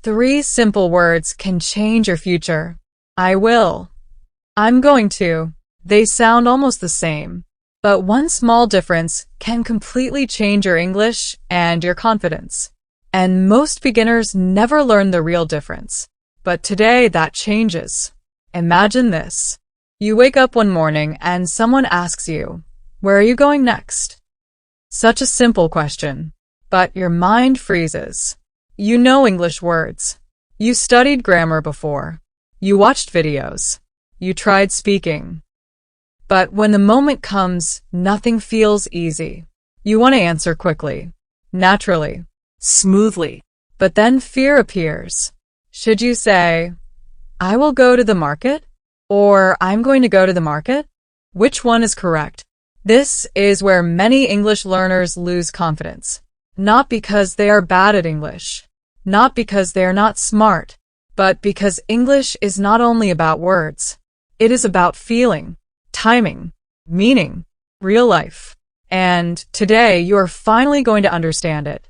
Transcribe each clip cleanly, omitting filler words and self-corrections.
3 simple words can change your future. I will. I'm going to. They sound almost the same, but one small difference can completely change your English and your confidence. And most beginners never learn the real difference. But today that changes. Imagine this. You wake up one morning and someone asks you, "Where are you going next?" Such a simple question, but your mind freezes. You know English words. You studied grammar before. You watched videos. You tried speaking. But when the moment comes, nothing feels easy. You want to answer quickly, naturally, smoothly. But then fear appears. Should you say, "I will go to the market," or "I'm going to go to the market"? Which one is correct? This is where many English learners lose confidence. Not because they are bad at English, not because they are not smart, but because English is not only about words. It is about feeling, timing, meaning, real life. And today you are finally going to understand it.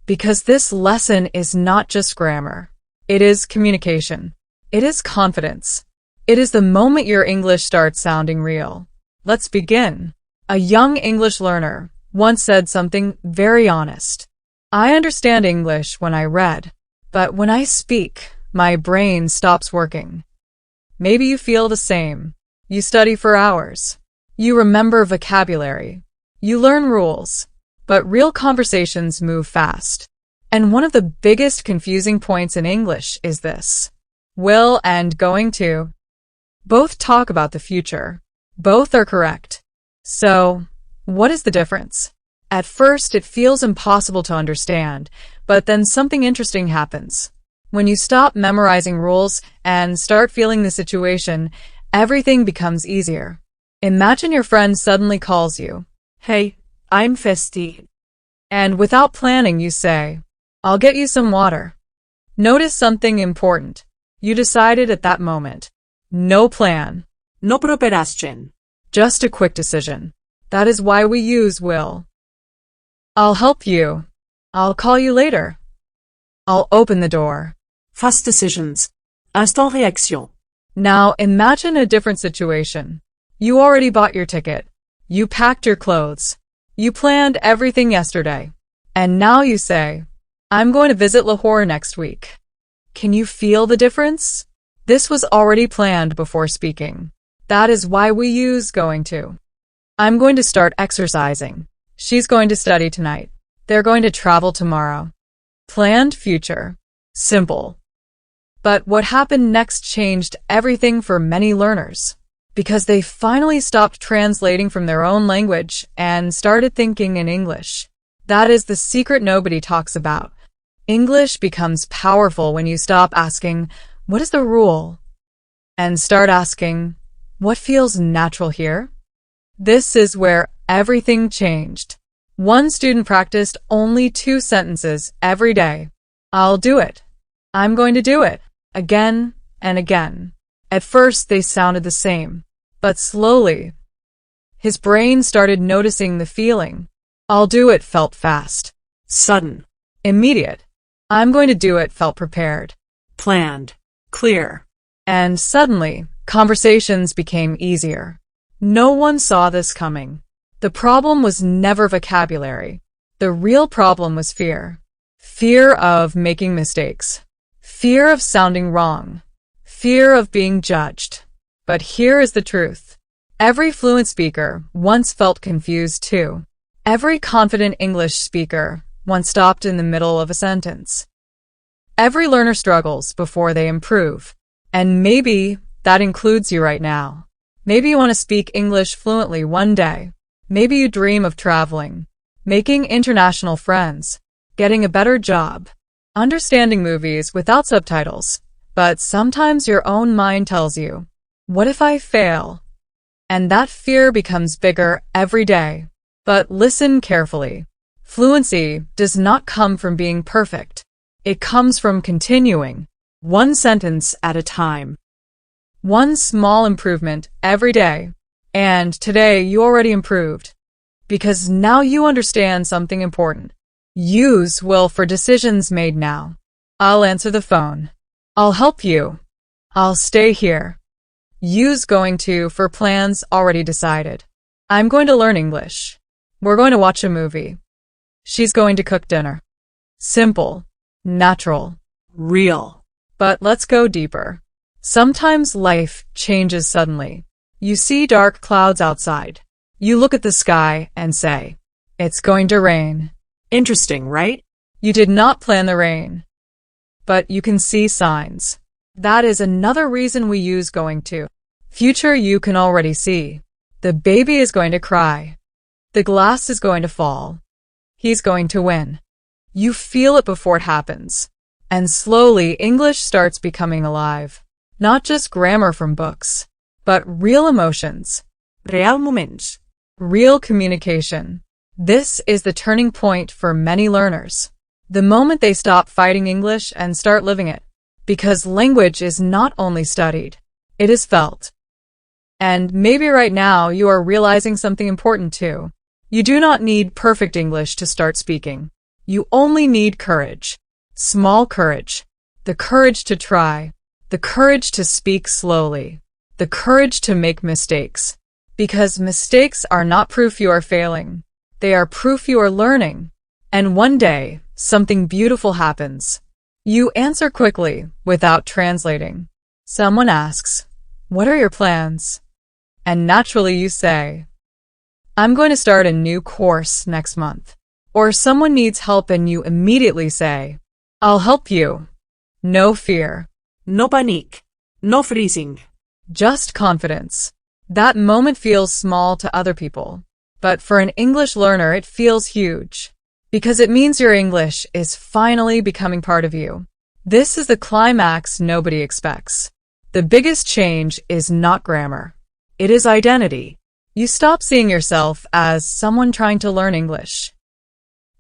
Because this lesson is not just grammar. It is communication. It is confidence. It is the moment your English starts sounding real. Let's begin. A young English learner once said something very honest. "I understand English when I read, but when I speak, my brain stops working." Maybe you feel the same. You study for hours. You remember vocabulary. You learn rules. But real conversations move fast. And one of the biggest confusing points in English is this. Will and going to. Both talk about the future. Both are correct. So, what is the difference? At first, it feels impossible to understand, but then something interesting happens. When you stop memorizing rules and start feeling the situation, everything becomes easier. Imagine your friend suddenly calls you, "Hey, I'm thirsty." And without planning, you say, "I'll get you some water." Notice something important. You decided at that moment. No plan. No preparación. Just a quick decision. That is why we use will. I'll help you. I'll call you later. I'll open the door. Fast decisions. Instant réaction. Now imagine a different situation. You already bought your ticket. You packed your clothes. You planned everything yesterday. And now you say, "I'm going to visit Lahore next week." Can you feel the difference? This was already planned before speaking. That is why we use going to. I'm going to start exercising. She's going to study tonight. They're going to travel tomorrow. Planned future. Simple. But what happened next changed everything for many learners. Because they finally stopped translating from their own language and started thinking in English. That is the secret nobody talks about. English becomes powerful when you stop asking, "What is the rule?" and start asking, "What feels natural here?" This is where everything changed. One student practiced only 2 sentences every day. "I'll do it." "I'm going to do it." Again and again. At first they sounded the same, but slowly, his brain started noticing the feeling. "I'll do it" felt fast, Sudden. immediate. "I'm going to do it" felt prepared, Planned. Clear. and suddenly, conversations became easier. No one saw this coming. The problem was never vocabulary. The real problem was fear. Fear of making mistakes. Fear of sounding wrong. Fear of being judged. But here is the truth. Every fluent speaker once felt confused too. Every confident English speaker once stopped in the middle of a sentence. Every learner struggles before they improve. And maybe that includes you right now. Maybe you want to speak English fluently one day. Maybe you dream of traveling, making international friends, getting a better job, understanding movies without subtitles. But sometimes your own mind tells you, "What if I fail?" And that fear becomes bigger every day. But listen carefully. Fluency does not come from being perfect. It comes from continuing, one sentence at a time. One small improvement every day. And today you already improved. Because now you understand something important. Use will for decisions made now. I'll answer the phone. I'll help you. I'll stay here. Use going to for plans already decided. I'm going to learn English. We're going to watch a movie. She's going to cook dinner. Simple, natural, Real. but let's go deeper. Sometimes life changes suddenly. You see dark clouds outside. You look at the sky and say, it's going to rain. Interesting, right? You did not plan the rain, but you can see signs. That is another reason we use going to. Future you can already see. The baby is going to cry. The glass is going to fall. He's going to win. You feel it before it happens. And slowly English starts becoming alive. Not just grammar from books, but real emotions, Real moments. real communication. This is the turning point for many learners. The moment they stop fighting English and start living it. Because language is not only studied, it is felt. And maybe right now you are realizing something important too. You do not need perfect English to start speaking. You only need courage. Small courage. The courage to try. The courage to speak slowly. The courage to make mistakes. Because mistakes are not proof you are failing. They are proof you are learning. And one day, something beautiful happens. You answer quickly, without translating. Someone asks, what are your plans? And naturally you say, I'm going to start a new course next month. Or someone needs help and you immediately say, I'll help you. No fear. No panique. No freezing. Just confidence. That moment feels small to other people. But for an English learner, it feels huge. Because it means your English is finally becoming part of you. This is the climax nobody expects. The biggest change is not grammar. It is identity. You stop seeing yourself as someone trying to learn English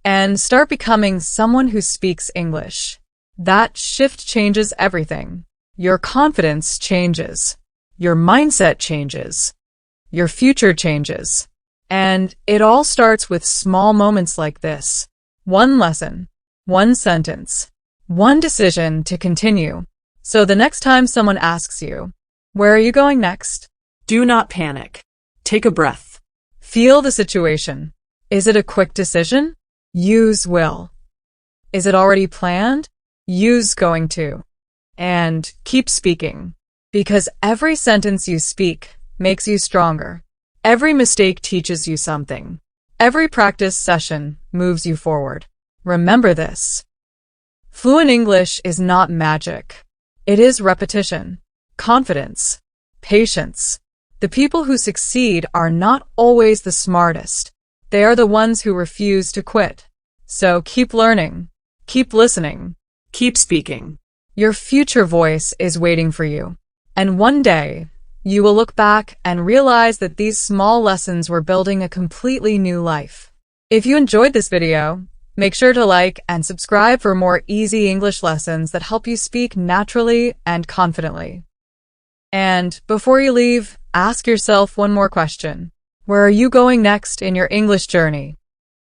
and start becoming someone who speaks English. That shift changes everything. Your confidence changes. Your mindset changes. Your future changes. And it all starts with small moments like this. One lesson, one sentence, one decision to continue. So the next time someone asks you, where are you going next? Do not panic. Take a breath. Feel the situation. Is it a quick decision? Use will. Is it already planned? Use going to. And keep speaking. Because every sentence you speak makes you stronger. Every mistake teaches you something. Every practice session moves you forward. Remember this. Fluent English is not magic. It is repetition, confidence, patience. The people who succeed are not always the smartest. They are the ones who refuse to quit. So keep learning, keep listening, Keep speaking. Your future voice is waiting for you. And one day, you will look back and realize that these small lessons were building a completely new life. If you enjoyed this video, make sure to like and subscribe for more easy English lessons that help you speak naturally and confidently. And before you leave, ask yourself one more question. Where are you going next in your English journey?